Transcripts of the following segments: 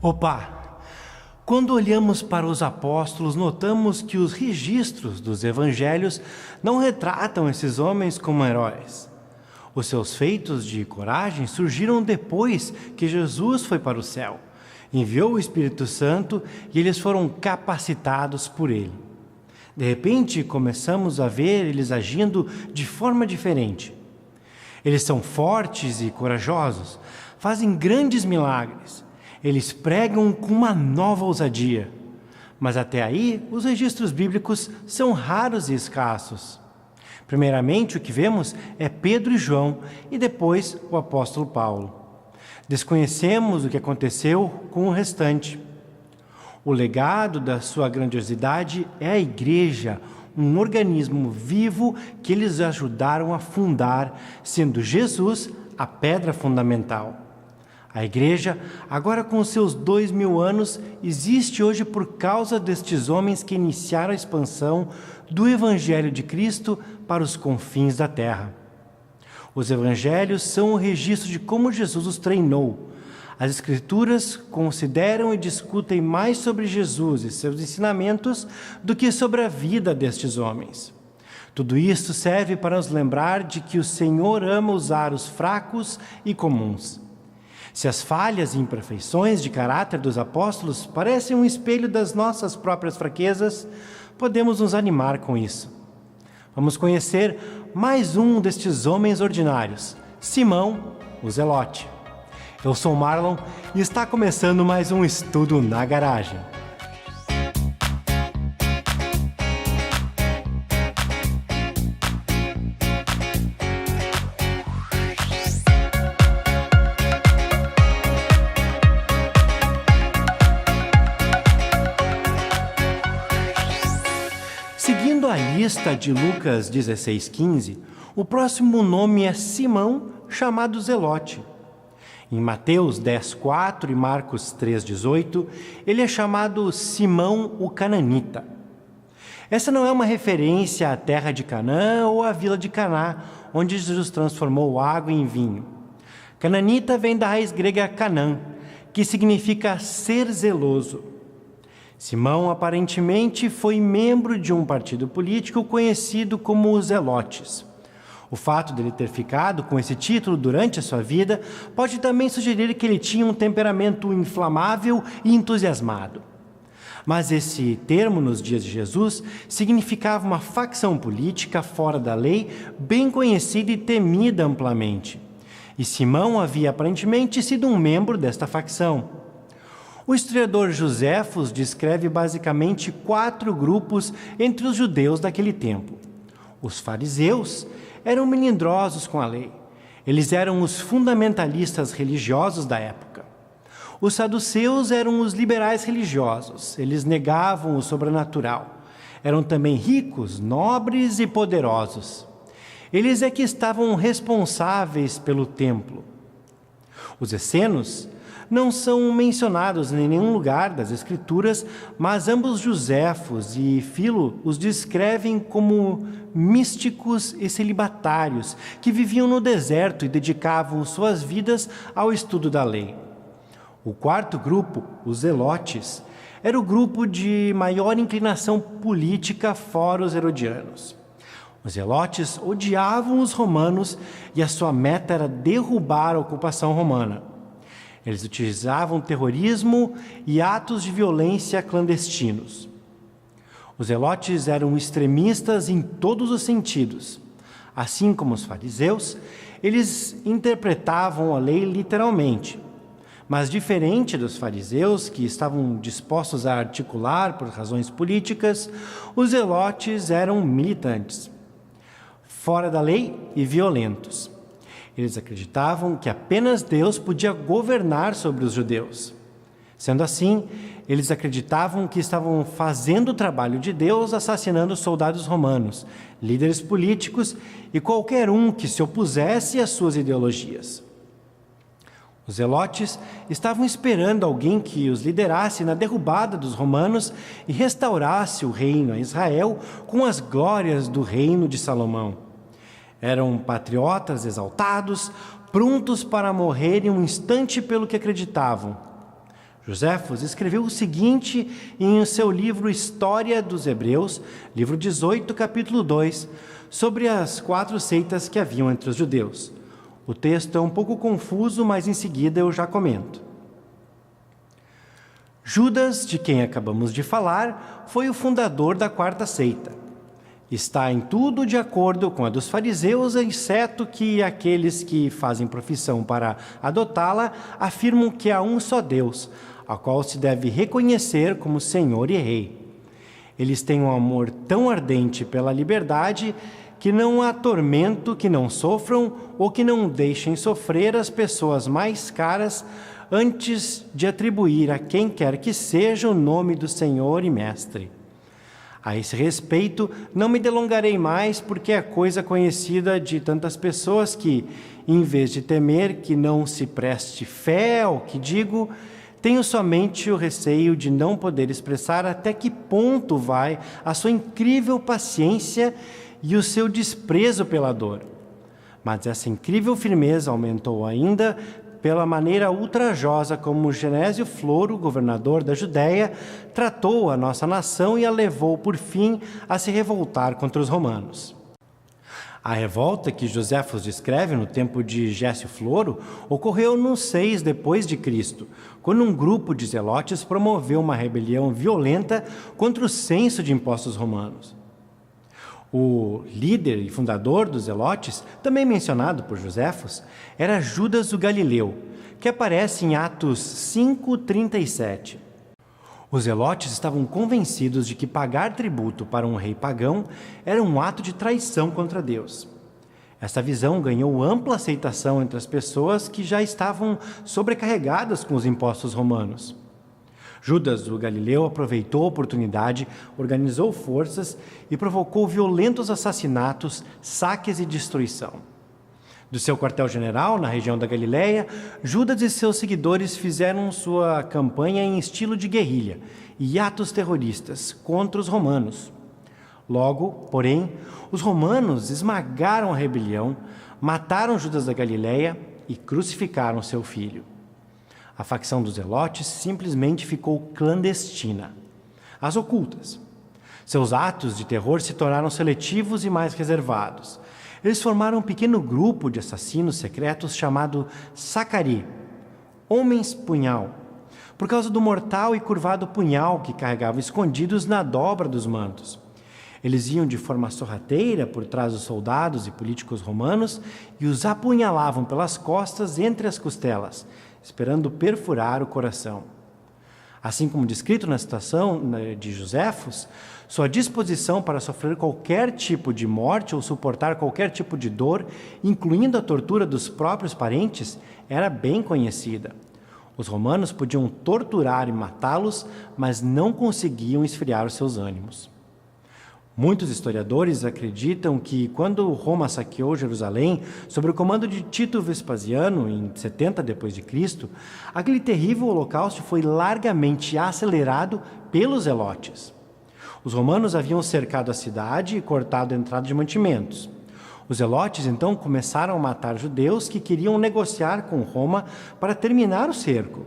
Opa! Quando olhamos para os apóstolos, notamos que os registros dos evangelhos não retratam esses homens como heróis. Os seus feitos de coragem surgiram depois que Jesus foi para o céu, enviou o Espírito Santo e eles foram capacitados por ele. De repente, começamos a ver eles agindo de forma diferente. Eles são fortes e corajosos, fazem grandes milagres. Eles pregam com uma nova ousadia. Mas até aí, os registros bíblicos são raros e escassos. Primeiramente, o que vemos é Pedro e João e depois o apóstolo Paulo. Desconhecemos o que aconteceu com o restante. O legado da sua grandiosidade é a igreja, um organismo vivo que eles ajudaram a fundar, sendo Jesus a pedra fundamental. A igreja, agora com seus 2000 anos, existe hoje por causa destes homens que iniciaram a expansão do Evangelho de Cristo para os confins da terra. Os evangelhos são o registro de como Jesus os treinou. As Escrituras consideram e discutem mais sobre Jesus e seus ensinamentos do que sobre a vida destes homens. Tudo isso serve para nos lembrar de que o Senhor ama usar os fracos e comuns. Se as falhas e imperfeições de caráter dos apóstolos parecem um espelho das nossas próprias fraquezas, podemos nos animar com isso. Vamos conhecer mais um destes homens ordinários, Simão, o Zelote. Eu sou Marlon e está começando mais um Estudo na Garagem. Seguindo a lista de Lucas 16,15, o próximo nome é Simão, chamado Zelote. Em Mateus 10,4 e Marcos 3,18, ele é chamado Simão o Cananita. Essa não é uma referência à terra de Canaã ou à vila de Caná, onde Jesus transformou água em vinho. Cananita vem da raiz grega Canã, que significa ser zeloso. Simão aparentemente foi membro de um partido político conhecido como os Zelotes. O fato dele ter ficado com esse título durante a sua vida pode também sugerir que ele tinha um temperamento inflamável e entusiasmado. Mas esse termo, nos dias de Jesus, significava uma facção política fora da lei, bem conhecida e temida amplamente. E Simão havia aparentemente sido um membro desta facção. O historiador Joséfos descreve basicamente 4 grupos entre os judeus daquele tempo. Os fariseus eram melindrosos com a lei. Eles eram os fundamentalistas religiosos da época. Os saduceus eram os liberais religiosos. Eles negavam o sobrenatural. Eram também ricos, nobres e poderosos. Eles é que estavam responsáveis pelo templo. Os essenos não são mencionados em nenhum lugar das Escrituras, mas ambos Joséfos e Filo os descrevem como místicos e celibatários que viviam no deserto e dedicavam suas vidas ao estudo da lei. O quarto grupo, os Zelotes, era o grupo de maior inclinação política fora os herodianos. Os Zelotes odiavam os romanos e a sua meta era derrubar a ocupação romana. Eles utilizavam terrorismo e atos de violência clandestinos. Os zelotes eram extremistas em todos os sentidos. Assim como os fariseus, eles interpretavam a lei literalmente. Mas diferente dos fariseus, que estavam dispostos a articular por razões políticas, os zelotes eram militantes, fora da lei e violentos. Eles acreditavam que apenas Deus podia governar sobre os judeus. Sendo assim, eles acreditavam que estavam fazendo o trabalho de Deus assassinando soldados romanos, líderes políticos e qualquer um que se opusesse às suas ideologias. Os zelotes estavam esperando alguém que os liderasse na derrubada dos romanos e restaurasse o reino a Israel com as glórias do reino de Salomão. Eram patriotas exaltados, prontos para morrer em um instante pelo que acreditavam. Joséfos escreveu o seguinte em seu livro História dos Hebreus, livro 18, capítulo 2, sobre as 4 seitas que haviam entre os judeus. O texto é um pouco confuso, mas em seguida eu já comento. Judas, de quem acabamos de falar, foi o fundador da 4ª seita. Está em tudo de acordo com a dos fariseus, exceto que aqueles que fazem profissão para adotá-la afirmam que há um só Deus, ao qual se deve reconhecer como Senhor e Rei. Eles têm um amor tão ardente pela liberdade que não há tormento que não sofram ou que não deixem sofrer as pessoas mais caras antes de atribuir a quem quer que seja o nome do Senhor e Mestre. A esse respeito, não me delongarei mais, porque é coisa conhecida de tantas pessoas que, em vez de temer que não se preste fé ao que digo, tenho somente o receio de não poder expressar até que ponto vai a sua incrível paciência e o seu desprezo pela dor. Mas essa incrível firmeza aumentou ainda pela maneira ultrajosa como Genésio Floro, governador da Judéia, tratou a nossa nação e a levou, por fim, a se revoltar contra os romanos. A revolta que Joséfos descreve no tempo de Gécio Floro ocorreu no 6 depois de Cristo, quando um grupo de zelotes promoveu uma rebelião violenta contra o censo de impostos romanos. O líder e fundador dos zelotes, também mencionado por Joséfos, era Judas o Galileu, que aparece em Atos 5:37. Os zelotes estavam convencidos de que pagar tributo para um rei pagão era um ato de traição contra Deus. Essa visão ganhou ampla aceitação entre as pessoas que já estavam sobrecarregadas com os impostos romanos. Judas, o Galileu, aproveitou a oportunidade, organizou forças e provocou violentos assassinatos, saques e destruição. Do seu quartel-general, na região da Galileia, Judas e seus seguidores fizeram sua campanha em estilo de guerrilha e atos terroristas contra os romanos. Logo, porém, os romanos esmagaram a rebelião, mataram Judas da Galileia e crucificaram seu filho. A facção dos zelotes simplesmente ficou clandestina, às ocultas. Seus atos de terror se tornaram seletivos e mais reservados. Eles formaram um pequeno grupo de assassinos secretos chamado Sacari, homens punhal, por causa do mortal e curvado punhal que carregavam escondidos na dobra dos mantos. Eles iam de forma sorrateira por trás dos soldados e políticos romanos e os apunhalavam pelas costas entre as costelas, esperando perfurar o coração. Assim como descrito na citação de Joséfos, sua disposição para sofrer qualquer tipo de morte ou suportar qualquer tipo de dor, incluindo a tortura dos próprios parentes, era bem conhecida. Os romanos podiam torturar e matá-los, mas não conseguiam esfriar os seus ânimos. Muitos historiadores acreditam que, quando Roma saqueou Jerusalém, sob o comando de Tito Vespasiano, em 70 d.C., aquele terrível holocausto foi largamente acelerado pelos zelotes. Os romanos haviam cercado a cidade e cortado a entrada de mantimentos. Os zelotes, então, começaram a matar judeus que queriam negociar com Roma para terminar o cerco.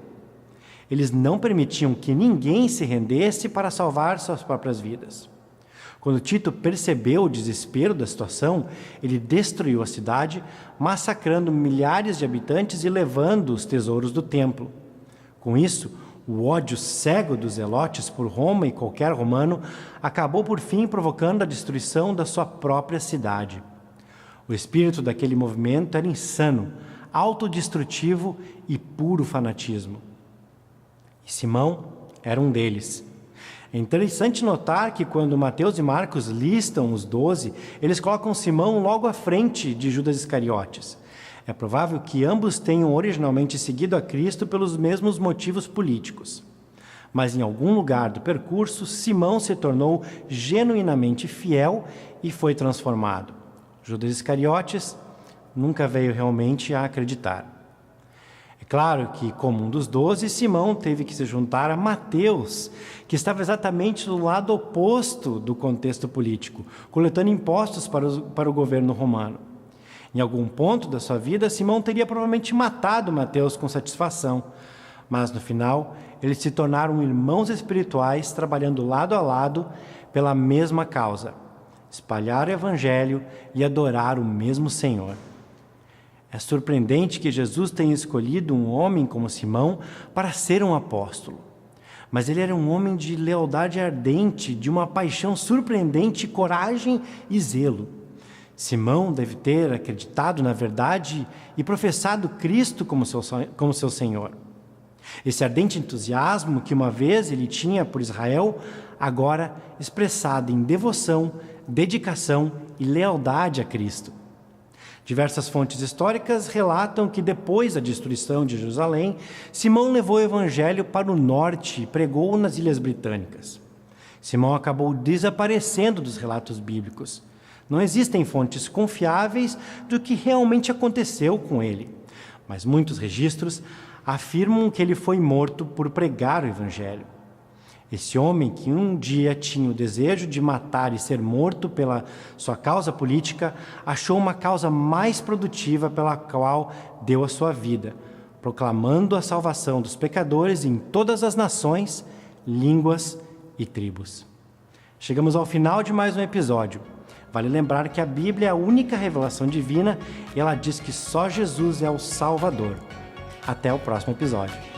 Eles não permitiam que ninguém se rendesse para salvar suas próprias vidas. Quando Tito percebeu o desespero da situação, ele destruiu a cidade, massacrando milhares de habitantes e levando os tesouros do templo. Com isso, o ódio cego dos zelotes por Roma e qualquer romano acabou por fim provocando a destruição da sua própria cidade. O espírito daquele movimento era insano, autodestrutivo e puro fanatismo. E Simão era um deles. É interessante notar que quando Mateus e Marcos listam os 12, eles colocam Simão logo à frente de Judas Iscariotes. É provável que ambos tenham originalmente seguido a Cristo pelos mesmos motivos políticos. Mas em algum lugar do percurso, Simão se tornou genuinamente fiel e foi transformado. Judas Iscariotes nunca veio realmente a acreditar. É claro que, como um dos 12, Simão teve que se juntar a Mateus, que estava exatamente do lado oposto do contexto político, coletando impostos para o governo romano. Em algum ponto da sua vida, Simão teria provavelmente matado Mateus com satisfação, mas no final eles se tornaram irmãos espirituais trabalhando lado a lado pela mesma causa: espalhar o Evangelho e adorar o mesmo Senhor. É surpreendente que Jesus tenha escolhido um homem como Simão para ser um apóstolo. Mas ele era um homem de lealdade ardente, de uma paixão surpreendente, coragem e zelo. Simão deve ter acreditado na verdade e professado Cristo como seu Senhor. Esse ardente entusiasmo que uma vez ele tinha por Israel, agora expressado em devoção, dedicação e lealdade a Cristo. Diversas fontes históricas relatam que depois da destruição de Jerusalém, Simão levou o evangelho para o norte e pregou nas Ilhas Britânicas. Simão acabou desaparecendo dos relatos bíblicos. Não existem fontes confiáveis do que realmente aconteceu com ele, mas muitos registros afirmam que ele foi morto por pregar o evangelho. Esse homem, que um dia tinha o desejo de matar e ser morto pela sua causa política, achou uma causa mais produtiva pela qual deu a sua vida, proclamando a salvação dos pecadores em todas as nações, línguas e tribos. Chegamos ao final de mais um episódio. Vale lembrar que a Bíblia é a única revelação divina e ela diz que só Jesus é o Salvador. Até o próximo episódio.